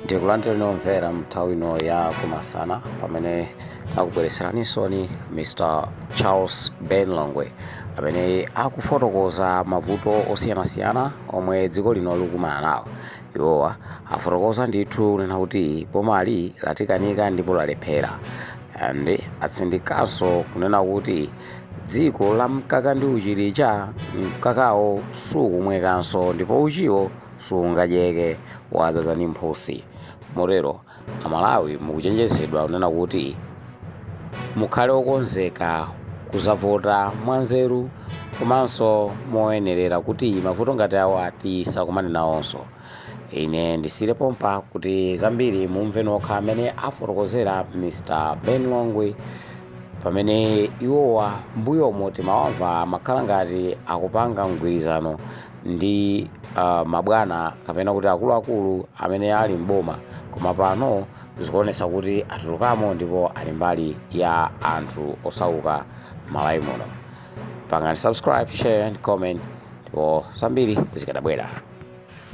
Ndikulandira omvera mnthawi ino ya kumasana pamene akubweretseraniso ni Mr. Charles Ben Longwe amene akufotokoza mavuto osiyanasiyana omwe dziko lino likumana nawo. Iwowa afotokoza ndithu kunena kuti bomali latikanika ndipo lalephera, and atsindikanso kunena kuti dziko la mkaka ndi uchi lija mkakawo sukumwekanso ndipo uchiwo sungadyeke wadzaza ndi mphusi. Motero Amalawi mukuchenjezedwa kunena kuti mukhale okonzeka kuzavota mwanzeru komanso moyenerera kuti mavuto ngati awa tisakumane nawonso. Ine ndisire pompa kuti zambiri mumve nokha amene afotokozera Mr. Ben Longwe pamene iwowa mbuyomo timawamva makhala ngati akupanga mgwirizano ndi mabwana kapena kuti akuluakulu amene ali mboma, koma pano zikuonesa kuti atulukamo ndipo ali mbali ya anthu osauka Malawi muno. Pangani subscribe, share and comment ndipo zambiri zikadabwera.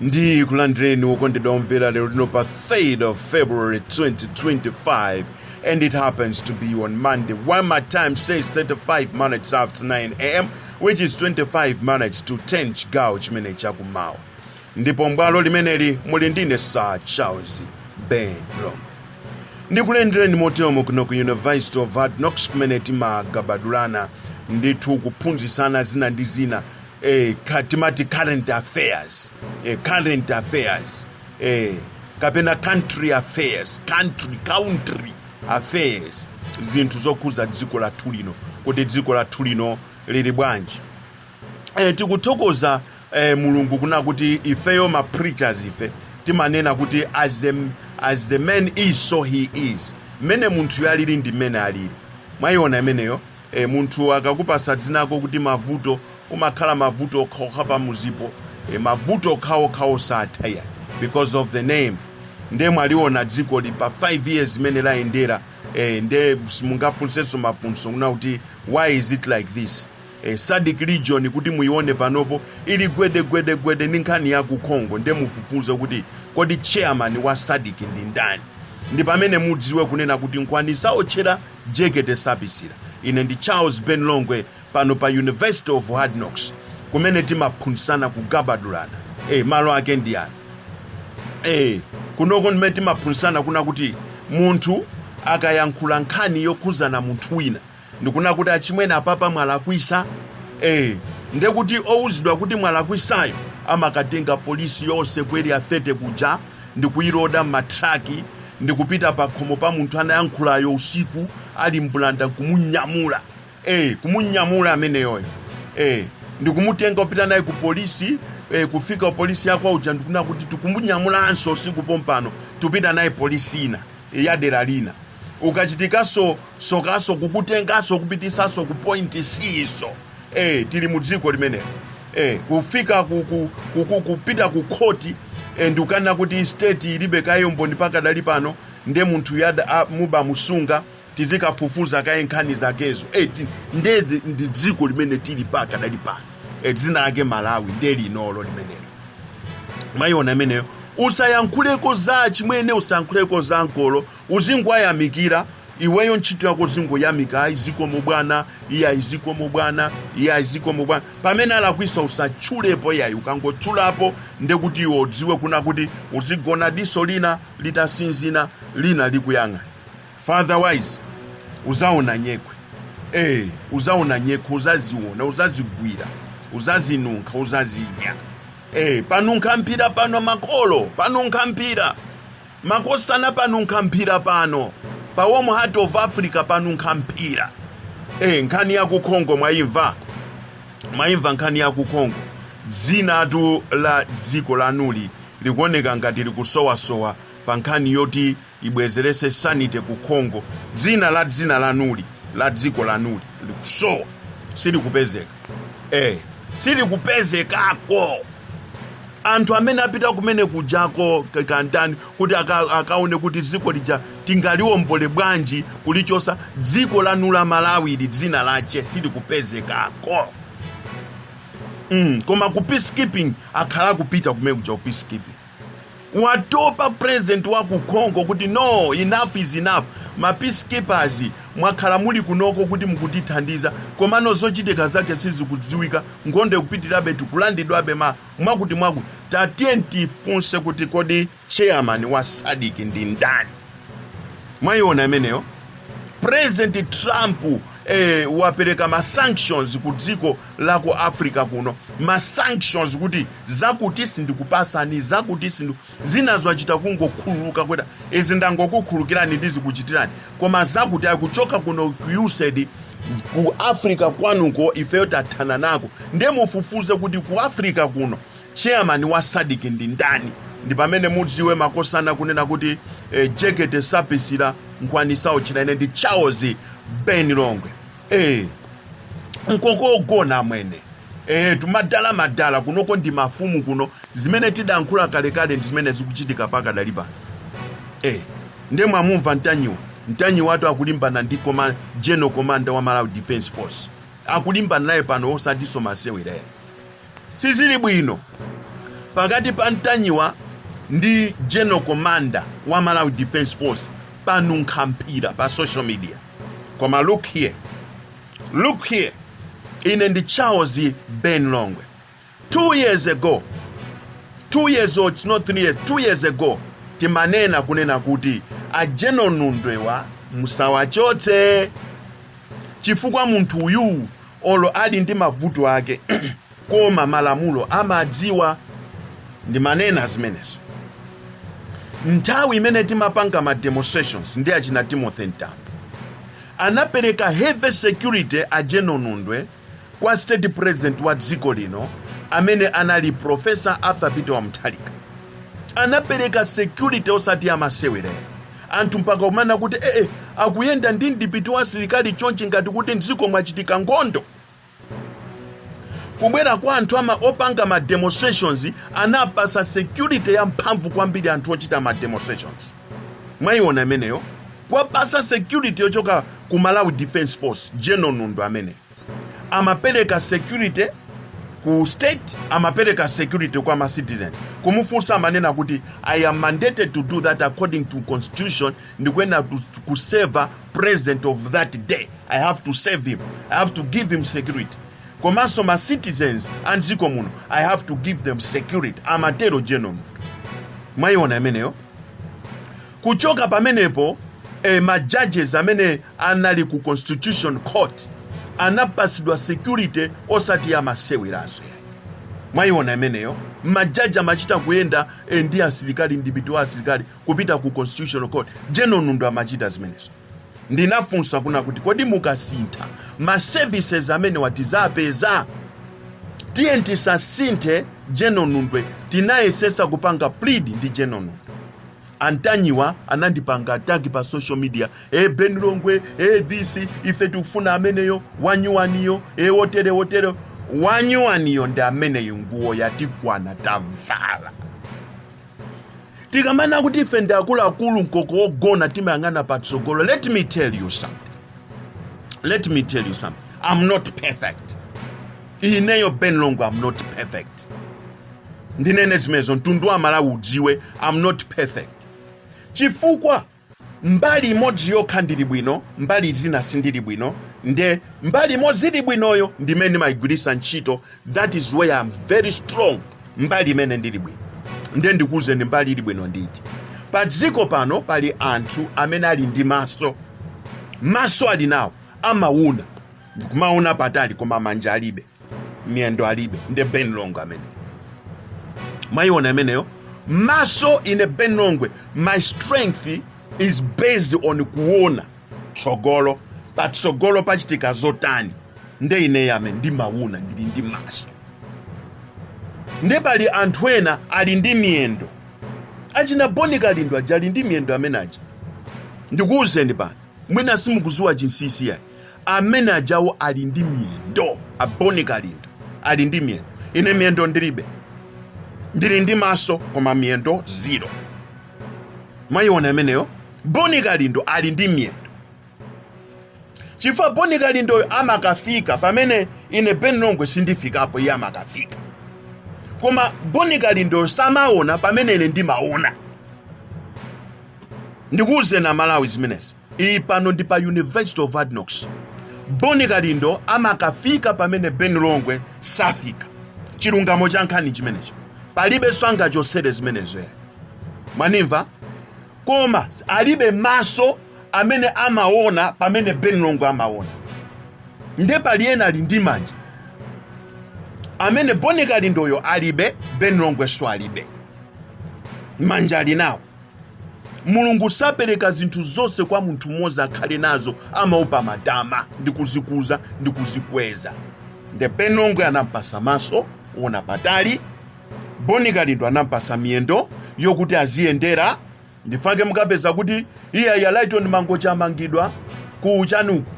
Ndi kulandireni wokondedwa omvera lero lino pa 3rd of February 2025, and it happens to be on Monday, when my time says 35 minutes after 9 a.m., which is 25 minutes to 10 chigawo chimene chakumawa. Ndipo mbwalo limeneli muli ndine Sir Charles Ben Longwe. Ndikulandireni motero kuno ku University of Hard Knocks kumene timagabadulana ndithu kuphunzitsana zina ndi zina timati current affairs, kapena country affairs, country affairs, zinthu zokhuza dziko lathu lino kuti dziko lathu lino lili bwanji. Tikuthokoza Mulungu kuna kuti ifeyo ma preachers ife timanena kuti as the man is so he is. Mene munthu yalili ndi mene alili. Mwayiona imeneyo munthu akakupasa dzinako kuti mavuto umakhala mavuto okhaokha pa muzipo, mavuto okhaokhawo sataya because of the name. Nde mwaliona dziko li pa 5 years mene layendera, nde mungafunsenso mafunso kuna kuti why is it like this. SADC region kuti muione panopo ili gwede ndi nkhani ya ku Congo, nde mufufuze kuti kodi chairman wa SADC ndi ndani. Ndi pamene mudziwe kunena kuti nkwanisa otchera jekete sapisira. Ine ndi Charles Ben Longwe pano pa University of Hard Knocks kumene timaphunzitsana kugabadulana. Malo ake ndi yani. Kunoko mmene timaphunzitsana kuna kuti munthu akayankhula nkhani yokhuzana munthu wina ndikuna kuti achimwene apapa mwalakwisa, nde kuti ouzidwa kuti mwalakwisayo amakatenga polisi yonse kweri ya 30 kuja ndikuyiroda matraki ndikupita pa khomo pa munthu anayankhulayo usiku ali mbulanda kumunyamula, kumunyamula ameneyoyo, ndikumutenga upita naye ku polisi, kufika polisi yako uja ndikuna kuti tikumnyamulanso usiku pompano tupita naye polisi ina ya dera lina. Ukachitikaso sokaso kukutengaso kupitisaso ku point siso, tili mudziko limenelo, kufika kupita ku khoti ndikana kuti state ilibe kayombo ndipaka dali pano nde munthu yada muba musunga tizikafufuza kaye nkhani zakezo. Nde ndi dziko limene tili paka dali pano, dzina lake Malawi nde linolo limenelo. Mayiona imeneyo usayankhuleko za chimwene, usayankhuleko za nkolo, uzingwayamikira iweyo ntchito yako zingoyamika izikomo bwana, iya izikomo bwana, iya izikomo bwana. Pamene alakwisa usatchulepo yayi, ukangotchulapo nde kuti iwe udziwe kuna kuti uzigona diso lina litasinzina lina likuyang'ana. Otherwise uzaona nyekwe, uzaona nyekwe, uzaziona, uzazigwira, uzazinunkha, uzazidya. Panunkha mpira pano makolo, panunkha mpira makosana, panunkha mpira pano pa Warm Heart of Africa, panunkha mpira. Nkhani ya ku Congo mwayimva nkhani ya ku Congo. Dzina tu la dziko lanuli likuoneka ngati likusowasowa pa nkhani yoti ibwezerese sanite ku Congo. Dzina lanuli la dziko lanuli likusowa, sili kupezeka, sili kupezekako. Anthu amene apita kumene kujako kantani kuti akaone kuti dziko lija tingaliwombole bwanji kulichosa dziko lanu la Malawi li dzina lache sili kupezekako. Koma ku peacekeeping akhala kupita kumene kuja ku peacekeeping. watopa president wa ku Congo kuti no, enough is enough. Ma peacekeepers mwakhala muli kunoko kuti mukutithandiza, komano zochitika zake sizikudziwika, ngonde kupitirabe tikulandidwabe mwakuti tatiye tifunse kuti kodi chairman wa SADC ndi ndani. Mwayiona imeneyo. President Trump wapereka ma sanctions ku dziko la ku Africa kuno, ma sanctions kuti zakuti sindikupasani, zakuti zinazo achita kungokhululuka kweta izi ndangokukhulukirani ndizikuchitirani, koma zakuti akuchoka kuno ku USAID ku Africa kwanuko ifeyo tathana nako, ndemufufuze kuti ku Africa kuno chairman wa SADC ndi ndani. Ndi pamene mudziwe makosana kunena kuti Jekete Sapisila nkwanisawo chinaine ndi Charles Benilongwe. Nkoko ogona mwene. Tumadala kunoko ndi mafumu kuno, zimene tidankhula kalekale ndi zimene zikuchitika paka dalipa. Ndemwe amumva Ntanyiwa watu akulimbana ndi General Commander wa Malawi Defense Force. Akulimbana naye pano osadiso masewere. Sizili bwino pakati pa Ntanyiwa ndi General Commander wa Malawi Defense Force panunkhampira pa social media. Koma look here, ine ndi Charles Benilongwe. 2 years ago, 2 years old, it's not 3 years, 2 years ago, timanena kunena kuti a General Nundwewa musawachotse, chifukwa munthu uyu olo ali ndi mavuto ake koma malamulo amadziwa. Ndi manena zimenezo. Nthawi imene timapanga ma demonstrations ndi achina Timothy Ntambo anapereka heavy security a General Nundwe kwa state president wa dziko lino amene anali Professor Arthur Peter wa Mutharika. Anapereka security osati amasewere. Anthu mpaka umana kuti akuyenda ndi ndipiti wa asilikali chonchi ngati kuti dziko mwachitika ngondo. Kubwera kwa anthu opanga ma demonstrations anapasa security ya mphamvu kwambiri anthu ochita ma demonstrations. Mwayiona imeneyo. Kwapasa security yochoka ku Malawi Defense Force, General Nundwe amene amapereka security ku state, amapereka security kwa ma citizens. Kumufunsa manena kuti I am mandated to do that according to constitution, ndikwenda to save president of that day. I have to save him, I have to give him security. Komanso ma citizens and ziko muno, I have to give them security. Amatero General Nundwe. Mwayiona imeneyo. Kuchoka pamenepo ma judges amene anali ku Constitution Court anapasidwa security osati ya masewerazo. Mwayiona imeneyo. Majaji amachita kuyenda ndi asilikali ndipiti wa asilikali kupita ku Constitutional Court. General Nundwe amachita zimenezo. Ndinafunsa kuna kuti kodi mukasintha ma services amene watizapeza TNT sasinthe General Nundwe tinayesesa kupanga plead ndi General Nundwe. Antanyiwa anandipanga ataki pa social media, Benilongwe, this ife tufuna ameneyo wanyuwaniyo, wotere wanyuwaniyo ndi ameneyo nguo yatikwana tavala. Tikamana kuti ife ndi akulu nkoko ogona timayang'ana patsogolo. Let me tell you something. I'm not perfect. Ineyo Benilongwe, I'm not perfect. Ndinene zimezo mtundu wa Malawi udziwe, I'm not perfect. Chifukwa mbali imodzi yokha ndili bwino, mbali zina sindili bwino, nde mbali imodzi ili bwinoyo ndimene mayigwirisa ntchito. That is where I'm very strong. Mbali imene ndili bwino nde ndikuze ndi mbali ili bwino nditi. Pa dziko pano pali anthu amene ali ndi maso ali nawo, amauna kumauna patali koma manja alibe, miyendo alibe. Nde Benilongwe amene. Mwayiona imeneyo. Maso ine Benilongwe, my strength is based on kuona tsogolo, pa tsogolo pachitika zotani. Nde ine yame ndi mauna ndili ndi maso. Nde pali anthu ena ali ndi miyendo. Achina Boni Kalindwa ali ndi miyendo amene aja. Ndikuwuzeni pano, mwina simukuzuwa chinsisi ya amene ajawo ali ndi miyendo. A Boni Kalindwa ali ndi miyendo. Ine miyendo ndilibe. Ndili ndi maso koma miyendo 0. Mwayiona imeneyo. Boni Kalindwa ali ndi miyendo. Chifukwa Boni Kalindwa amakafika pamene ine Benilongwe sindifikapo, iye amakafika. koma Boni Kalindo samaona pamene ine ndimaona. Ndikuuze na Malawi zimenezi. Iyi pano ndi pa University of Hard Knocks. Boni Kalindo amakafika pamene Ben Longwe safika. Chilungamo cha nkhani chimenecho. Palibe swanga chosere zimenezo. Mwanimva? Koma alibe maso amene amaona pamene Ben Longwe amaona. Nde pali ena ali ndi manja. Amene Boni Kalindoyo alibe, Ben Longwe so alibe. Manja ali nawo. Mulungu sapereka zinthu zonse kwa munthu mmodzi akhale nazo amaupa madama ndi kuzikuza ndi kuzikweza. Nde Ben Longwe anampasa maso ona patali, Boni Kalindo anampasa miyendo yokuti aziyendera. Ndifake mukapeza kuti iya ya Lighton Mangocha amangidwa ku Chanuku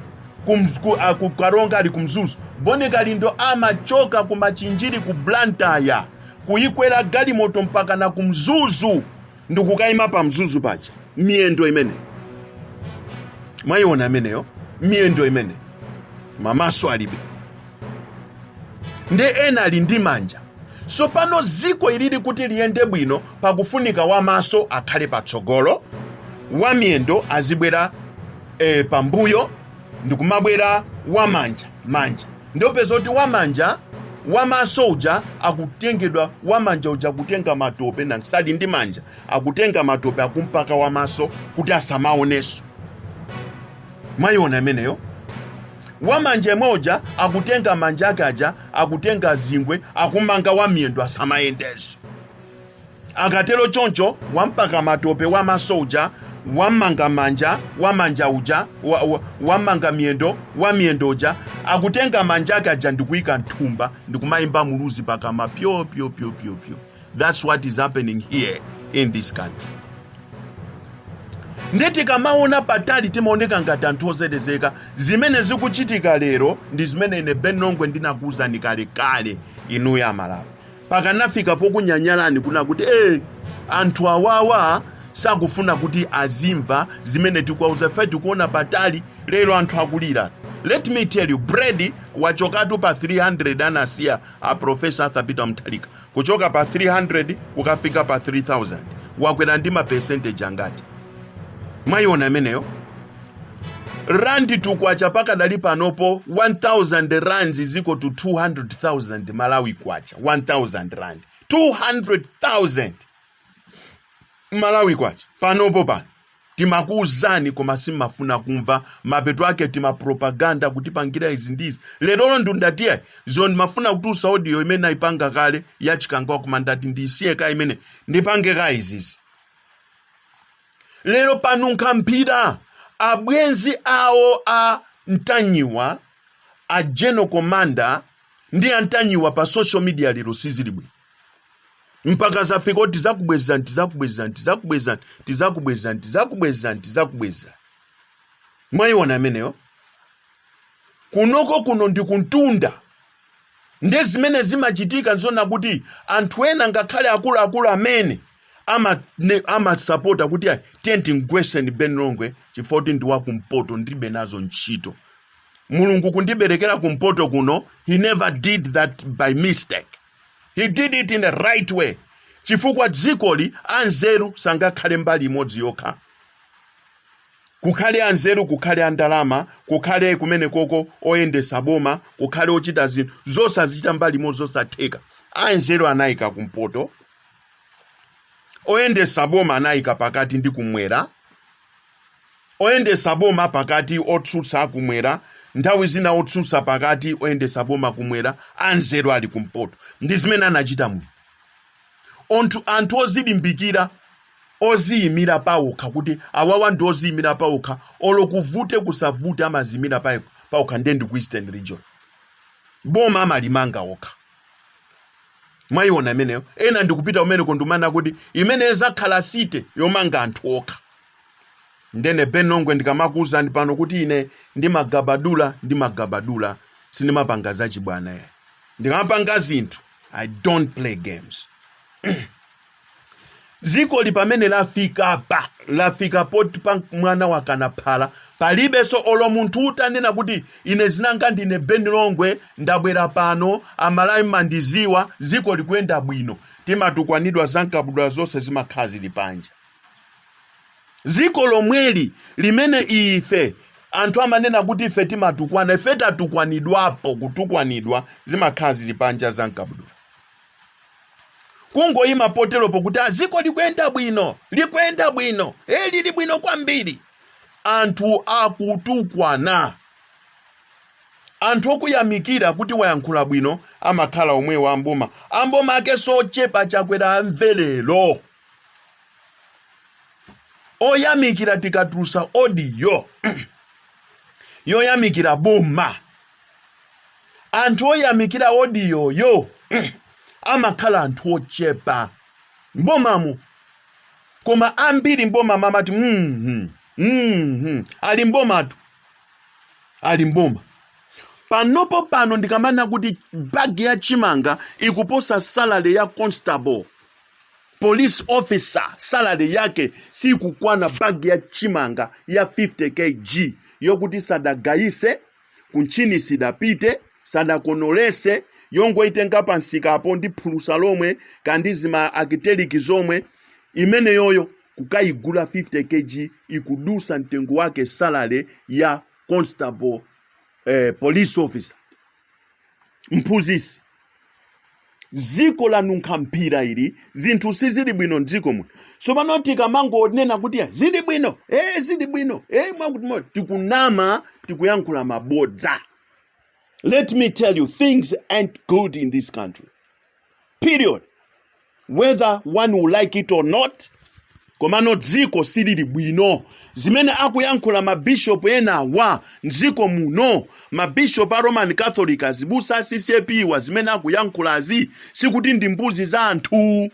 ku Karonga ali kumzuzu. Boni Kalindo amachoka ku Machinjiri ku Blantyre kuyikwera galimoto mpaka na kumzuzu ndikukaima pa mzuzu pacha. Miyendo imene mwayiona imeneyo, miyendo imene mamaso alibe. Nde ena ali ndi manja. So pano ziko ilili kuti liyende bwino pakufunika wamaso akhale patsogolo, wamiyendo azibwera pambuyo, ndikumabwera wamanja manja. Ndopeza kuti wamanja wamaso uja akutengedwa, wamanja uja kutenga matope na nsadi ndi manja akutenga matope akumpaka wamaso kuti asamaoneso. Mwayiona imeneyo. Wamanja moja akutenga manja akaja akutenga zingwe akumanga wamiyendo asamayendeso. Akatelo choncho wampaka matope wamaso uja wamanga manja wamanja uja wamanga miyendo wamiyendo uja akutenga manja akaja ndikuika nthumba ndikumayimba muluzi pakama pyo. That's what is happening here in this country. Ndeti kamaona patali timaoneka ngati anthu ozedezeka. Zimene zikuchitika lero ndi zimene ine Ben Longwe ndinakuza kale inuyo Amalawi. Pakanafika pokunyanyalani kuna kuti anthu awawa sakufuna kuti azimva zimene tikuwauza fe tikuona patali lero anthu akulira. Let me tell you, bread wachokatu pa 300 anasiya a Professor Arthur Peter Mutharika. Kuchoka pa 300 kukafika pa 3000. Wakwera ndi ma percentage angati. Mwayiona imeneyo. Randi tukwacha paka dali panopo 1000 rands is equal to 200,000 Malawi kwacha. 1000 rand. 200,000 Malawi kwacha. Panopo pano. Timakuuzani koma simafuna kumva mapeto ake tima propaganda kuti pangira izi ndizi. Lero ndundatiye zoni mafuna kutusa audio imene naipanga kale ya chikangwa kumandati ndisiye ka imene ndipange ka izizi. Lero panunka mpira abwenzi awo a Ntanyiwa a General Commander ndi Ntanyiwa pa social media lero sizilibwe. Mpaka zafika tizakubweza. Mwayiona imeneyo. Kunoko kuno ndi kuntunda. Nde zimene zimachitika nzona kuti anthu ena ngakhale akulu amene ama supporta kuti tenti ngweseni Ben Longwe chifoti ndi wa kumpoto ndibe nazo ntchito. Mulungu kundiberekera kumpoto kuno, he never did that by mistake. He did it in the right way. Chifukwa dzikoli anzeru sangakhale mbali imodzi yokha. Kukhale anzeru, kukhale andalama, kukhale kumene koko oyendesa boma, kukhale ochita zinthu zosazita mbali imodzi zosatheka. Anzeru anayika kumpoto. Oyendesa boma anayika pakati ndi kumwera. Oyendesa boma pakati otsutsa kumwera. Nthawi zina otsutsa pakati oyendesa boma kumwera. Anzeru ali kumpoto. Ndi zimene anachita mu. Anthu ozilimbikira oziyimira pawokha kuti awawa ndi oziyimira pawokha olokuvute kusavute amazimira pawokha ndendi ku Eastern Region. Boma amalimanga okha. Mwayiona imeneyo. Ena ndikupita umene kondumana kuti imene ezakhala site yomanga anthu okha. Ndene Ben Longwe ndikamakuuzani pano kuti ine ndimagabadula sindimapanga zachibwana ye. Ndikamapanga zinthu, I don't play games. Dziko lipamene lafika poti pa mwana wakanaphala palibenso olo munthu utanena kuti ine zinanga ndine Benlongwe ndabwera pano amalawi mandiziwa dziko likuyenda bwino timatukwanidwa zankabudula zonse zimakhala zili panja. Dziko lomweli limene ife anthu amanena kuti ife timatukwana ife tatukwanidwapo kutukwanidwa zimakhala zili panja zankabudula. Kungoyima poteropo kuti dziko likuyenda bwino lili bwino kwambiri. Anthu akutukwana, anthu okuyamikira kuti wayankhula bwino amakhala omwe wa amboma ake sochepa chakwera amvelero. Oyamikira tikatulusa audio yoyamikira boma, anthu oyamikira audio yo amakhala anthu ochepa mbomamu. Koma ambiri mboma mamati ali mbomatu ali mboma. Panopo pano ndikamana kuti bagi ya chimanga ikuposa salary ya constable police officer, salary yake si kukwana bagi ya chimanga ya 50 kg yokuti sadagayise kunchini sidapite sadakonolese yongo itenga pansika apo ndi phulusa lomwe kandizima akiteliki zomwe imene yoyo kukayigula 50 kg ikudusa mtengo wake salary ya constable police officer mphunzisi. Dziko la nunkhampira ili zinthu sizili bwino mdziko muno. So panoti kamango nena kuti zili bwino mwakuti tikunama tikuyankhula mabodza. Let me tell you, things ain't good in this country. Period. Whether one will like it or not, komano dziko silili bwino. Zimene akuyankhula mabishop ena wa ndziko muno, mabishop a Roman Catholic azibusa CCP wa zimene akuyankhula azi sikuti ndi mbuzi za anthu.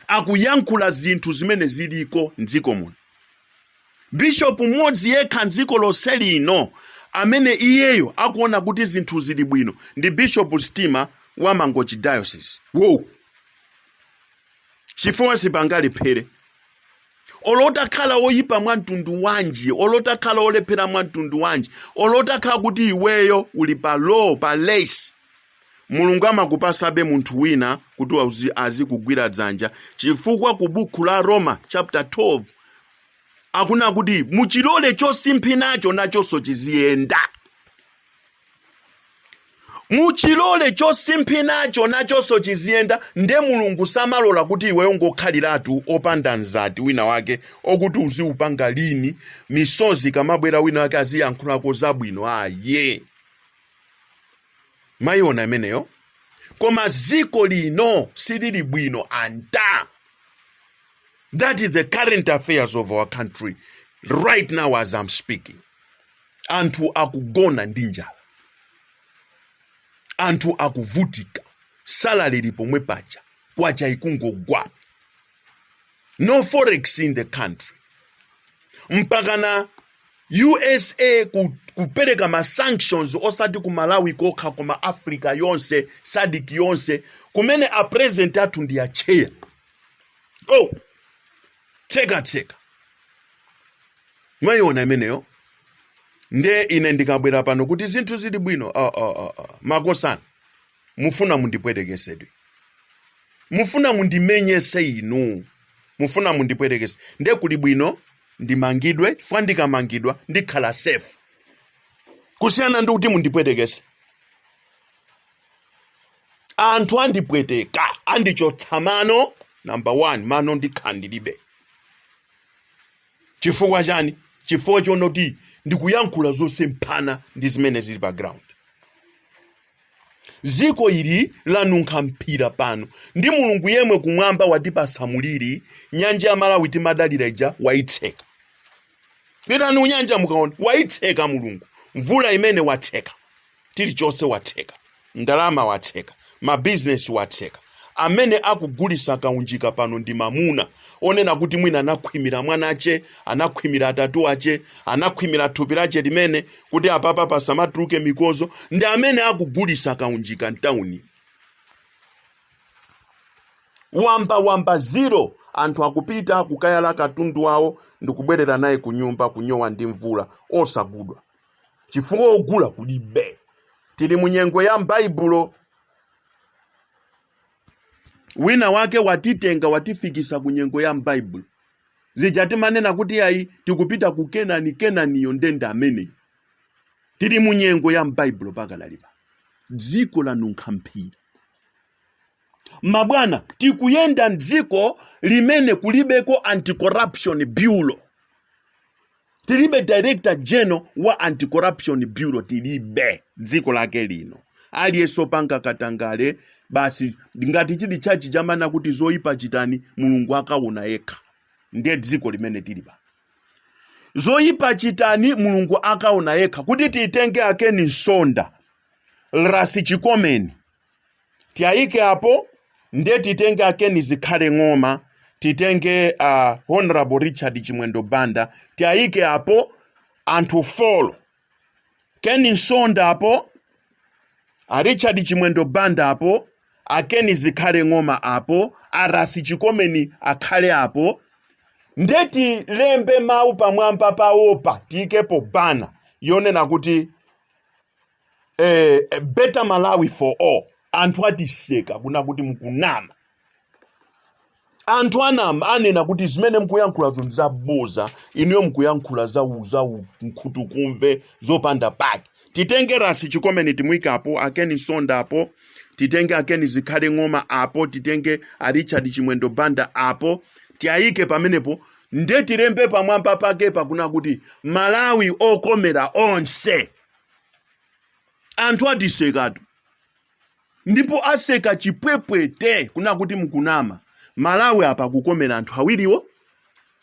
Akuyankhula zinthu zimene ziliko ndziko muno. Bishop mmodzi yekha ndziko lonse lino amene iyeyo akuona kuti zinthu zili bwino ndi Bishop Stima wa Mangochi Diocese. Wow. Chifukwa sipangali phere. Olota khala oyipa mwantundu wanji, olota khala olephera mwantundu wanji, olota khala kuti iweyo uli pa law pa lace. Mulungu amakupasabe munthu wina kuti azikugwira dzanja. Chifukwa ku buku la Roma chapter 12 akuna kuti muchilole chosimpi nacho chiziyenda. Muchilole chosimpi nacho chiziyenda nde Mulungu samalola kuti iweyo ngokhaliratu opanda nzati wina wake okuti uziupanga lini misozi kamabwera wina wake aziyankhulako zabwino aye. Mayiona imeneyo. Koma dziko lino silili bwino anta. That is the current affairs of our country right now as I'm speaking. Anthu akugona ndi njala. Anthu akuvutika. Salary lipomwe pacha. Kwacha ikungogwa. No forex in the country. Mpakana USA kupereka ma sanctions osati ku Malawi kokha koma Africa yonse, SADC yonse, kumene a president atu ndi ya chair. Oh! Teka. Mwayiona imeneyo. Nde ine ndikabwera pano kuti zinthu zili bwino. Makosana. Mufuna mundipwetekesedwe. Mufuna mundimenyese inu. Mufuna mundipwetekese. Nde kuli bwino ndimangidwe, chifukwa ndikamangidwa ndikhala safe. Kusiyana ndi kuti mundipwetekese. Anthu andipweteka, andichotsa mano. Number 1, mano ndikhandilibe. Chifukwa chani? Chifukwa chonoti ndikuyankhula zonse mphana ndi zimene zili background. Dziko ili lanunkhampira pano. Ndi Mulungu yemwe kumwamba watipasa muliri, nyanja ya Malawi timadalira ija waitseka. Pitani nyanja mukaona waitseka Mulungu. Mvula imene watseka. Chilichonse watseka. Ndalama watseka. Mabusiness watseka. Amene akugulisa kaunjika pano ndi mamuna. Onena kuti mwina anakhwimira mwanache, anakhwimira atatu ache, anakhwimira thupi lache limene kuti apapa pasamatuluke mikozo, ndi amene akugulisa kaunjika ntauni. wamba zero. Anthu akupita kukayala katundu wawo ndikubwerera naye kunyumba kunyowa ndi mvula osagudwa. Chifukwa ogula kulibe. Tili munyengo ya m'Baibulo. Wina wake watitenga watifikisa kunyengo ya m'Baibulo. Zijati manena kuti ayi tikupita ku Kenani yondenda amene. Tili munyengo ya m'Baibulo pakalalipa. Dziko la nunkhamphira. Mabwana, tikuyenda dziko limene kulibeko anti-corruption bureau. Tilibe director general wa anti-corruption bureau tilibe dziko lake lino. Aliyeso panga katangale basi ngati chili chachi jamana kuti zoyipa chitani Mulungu akaona yekha. Ndiye dziko limene tiliba. Zoyipa chitani Mulungu akaona yekha kuti titenge Akeni Nsonda Rasi Chikomeni. Tiaike hapo ndiye titenge Akeni Zikhale Ng'oma, titenge Honorable Richard Chimwendo Banda, tiaike hapo anthu folo. Akeni Nsonda hapo, Richard Chimwendo Banda hapo, Akeni Zikhale Ng'oma hapo, Rasi Chikomeni akhale hapo. Ndeti lembe mau pamwamba paopa tikepo bana yonena kuti better Malawi for all. Anthu atiseka kuna kuti mkunama. Anthu anama anena kuti zimene mkuyankhula zonzaboza iniyo mkuyankhula za mkhutu kumve zopanda paki. Titenge Rasi Chikomeni timwike apo, Akeni Nsonda apo, titenge Akeni Zikhale Ng'oma apo, titenge Richard Chimwendo Banda apo, tiaike pamenepo. Ndeti lembe pamwamba pake pakuna kuti Malawi okomera onse. Anthu adisekatu. Ndipo aseka chipwepwete kuna kuti mkunama. Malawi apa kukomera anthu awiriwo.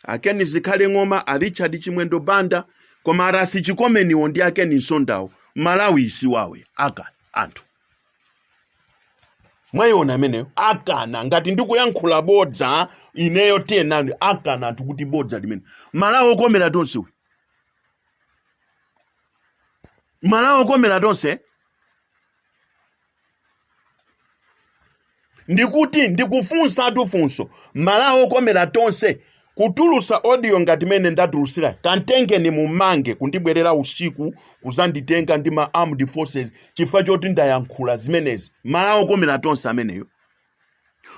Akeni Zikhale Ng'oma, Richard Chimwendo Banda, koma Rasi Chikomeniwo ndi Akeni Nsondawo. Malawi isiwawe aka anthu. Mwayona ameneyo akana ngati ndikuyankhula bodza ineyo tena akana anthu kuti bodza limene. Malawi okomera tonse we. Malawi okomera tonse. Ndikuti ndikufunsa atufunso. Malawi okomera tonse. Kutulusa audio ngati mene ndatulusira kantenge ni mumange kundibwerera usiku kuzanditenga ndi ma armed forces chifukwa choti ndayankhula zimenezi. Malawi okomera tonse ameneyo.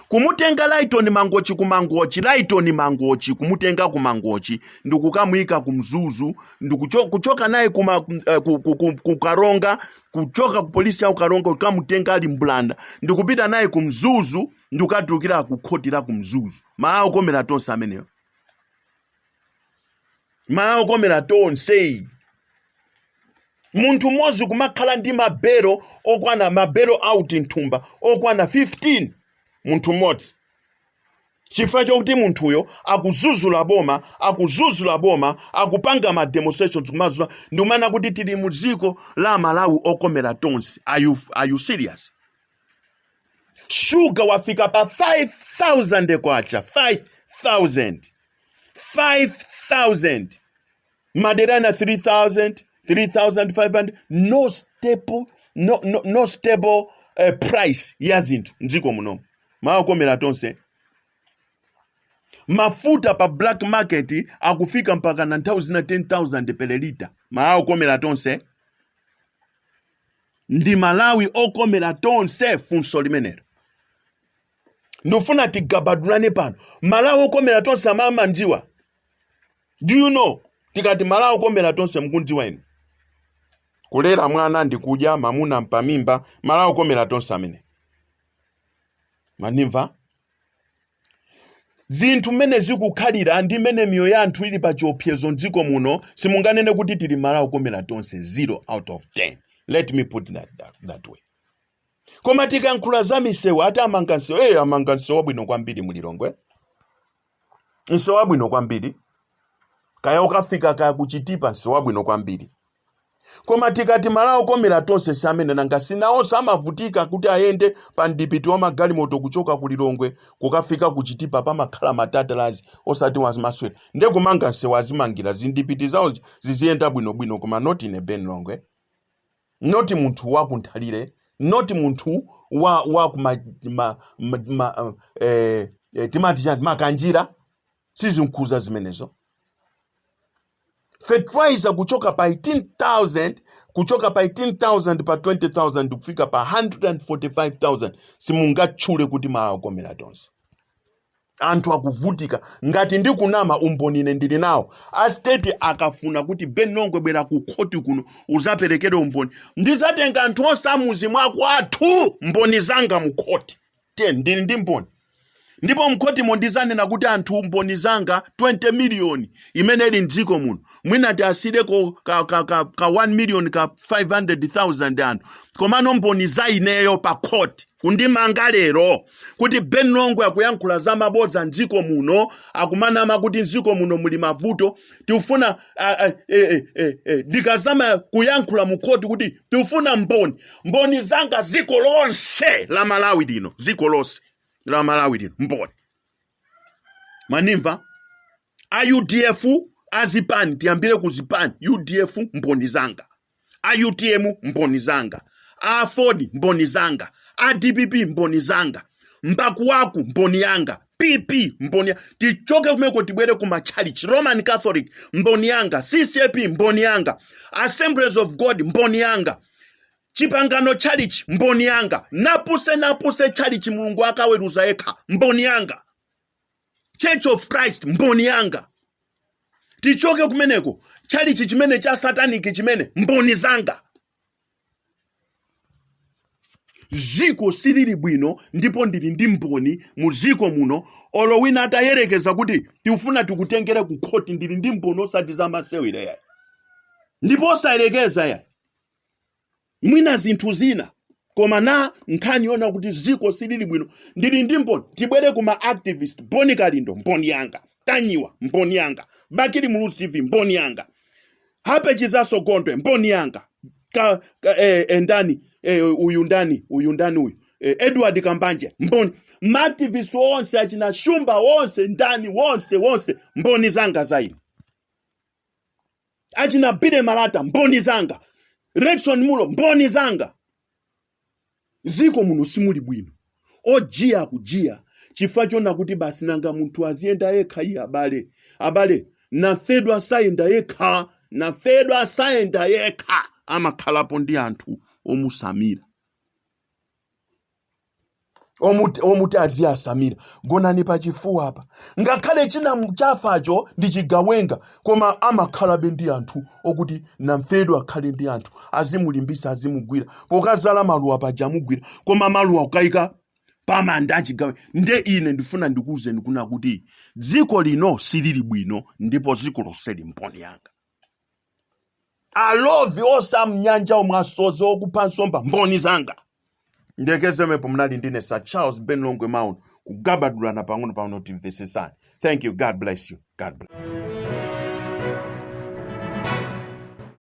Kumutenga Lighton Mangochi kumangochi, Lighton Mangochi kumutenga kumangochi, ndikukamwika kumzuzu, kuchoka naye kukaronga, kuchoka ku polisi ya Karonga ukamutenga ali Mblanda, ndikupita naye kumzuzu, ndikukatukira kukhotira kumzuzu. Malawi okomera tonse ameneyo. Malawi okomera tonse. Muntu mozi kumakhala ndi mabero okwana mabero out nthumba okwana 15. Muntu mmodzi. Chifukwa chokuti munthuyo akuzuzula boma, akupanga ma demonstrations kumazula, ndimana kuti tili mu dziko la Malawi okomera tonse. Are you serious? Sugar wafika pa 5,000 kwacha, 5,000. Maderana 3,000, 3,500. No stable price yazinthu mdziko muno. Malawi okomera tonse. Mafuta pa black market akufika mpaka na 10,000 per liter. Malawi okomera tonse. Ndi Malawi okomera tonse funso limenero. Ndofuna tigabadulane pano. Malawi okomera tonse amama njiwa. Do you know? Tikati Malawi okomera tonse mkunjiwa inu. Kulera mwana ndikudya mamuna mpamimba. Malawi okomera tonse amene. Manimva? Zinthu mene zikukhalira ndi mene miyo ya anthu ili pa chiopsezo mdziko muno simunganene kuti tili Malawi okomera tonse 0 out of 10. Let me put that way. Koma tikankhula za misewu ati amanga nsewu, amanga nsewu wabwino kwambiri mulilongwe. Nsewu wabwino kwambiri. Kaya ukafika kaya kuchitipa nsewu wabwino kwambiri. Koma tikati Malawi okomera tonse samene nanga sinaonso amavutika kuti ayende pa ndipiti wa magalimoto kuchoka kulilongwe kukafika kuchitipa pamakhala matatalazi osati wazimaswera. Nde kumanga nsewu azimangira zindipiti zawo ziziyenda bwinobwino koma not in a Ben Longwe. Not munthu wakunthalire, not munthu wa timati chati makanjira sizimkhuza zimenezo. Fertilizer kuchoka pa 18,000 kuchoka pa 18,000 pa 20,000 kufika pa 145,000 simungatchule kuti malakomera tonse. Anthu akuvutika ngati ndikunama umbonine ndili nawo. Astate akafuna kuti Benlongwe bwera ku khoti kuno uzaperekere umboni, ndizatenga anthu onse amuzi mwako athu mboni zanga mu khoti. Ndili ndi mboni. Ndipo mkhoti mondizanena kuti anthu mboni zanga 20 million imene ili mdziko muno. Mwina tiasideko ka 1 million ka 500,000 anthu. Komano mboni za ineyo pa khoti. Kundimanga lero kuti Benlongwe akuyankhula za mabodza mdziko muno, akumanama kuti mdziko muno muli mavuto, tifuna ndikazama kuyankhula mu khoti kuti tifuna mboni zanga ziko lonse la Malawi lino, ziko lonse la Malawi lino mboni. Manimva UDF azipani tiyambire kuzipani, UDF mboni zanga, UTM mboni zanga, Afodi mboni zanga, ADPP mboni zanga, Mbakuwaku mboni yanga, PP mboni, tichoke kumeko tibwere kuma church, Roman Catholic mboni yanga, CCAP mboni yanga, Assemblies of God mboni yanga, Chipangano Church mboni yanga, napuse church Mulungu akaweruza yekha mboni yanga, Church of Christ mboni yanga. Tichoke kumeneko church chimene cha satanic chimene mboni zanga. Ziko silili bwino ndipo ndili ndi mboni mu ziko muno. Olo wina atayerekeza kuti tifuna tikutengere ku khoti, ndili ndi mboni osati za masewere ya. Ndipo osayerekeza ya. Mwina zinthu zina. Koma na nkhani yona kuti ziko silili bwino ndili ndi mboni. Tibwere kuma activist, Boni Kalindo mboni yanga, Tanyiwa mboni yanga, Bakiri Mulu TV mboni yanga, Hape Chizaso Gondwe mboni yanga, uyu Edward Kambanje mboni, activist wonse achina Shumba wonse ndani wonse mboni zanga zaini. Achina Bide Malata mboni zanga, Redson Mulo mboni zanga. Ziko muno simuli bwino. Ojia kujia chifukwa chona kuti basi nanga munthu aziyenda yekha iye abale nafedwa sayenda yekha amakhalapo ndi anthu omusamira, omuti aziyasamira. Gonani pachifuwa apa ngakhale china chafacho ndi chigawenga, koma amakhalabe ndi anthu okuti namfedwa akhale ndi anthu azimulimbisa azimugwira. Pokazala maluwa pajamugwira, koma maluwa ukayika pamanda achigawe. Nde ine ndifuna ndikuze ndikuna kuti dziko lino silili bwino ndipo ziko loseli mboni yanga. Alovi osa mnyanja omwasozo okupa nsomba mboni zanga. Ndekeze mepo mnali ndine Sir Charles Benlongwe Mount kugabadulana pang'ono timvesesani. Thank you. God bless you. God bless.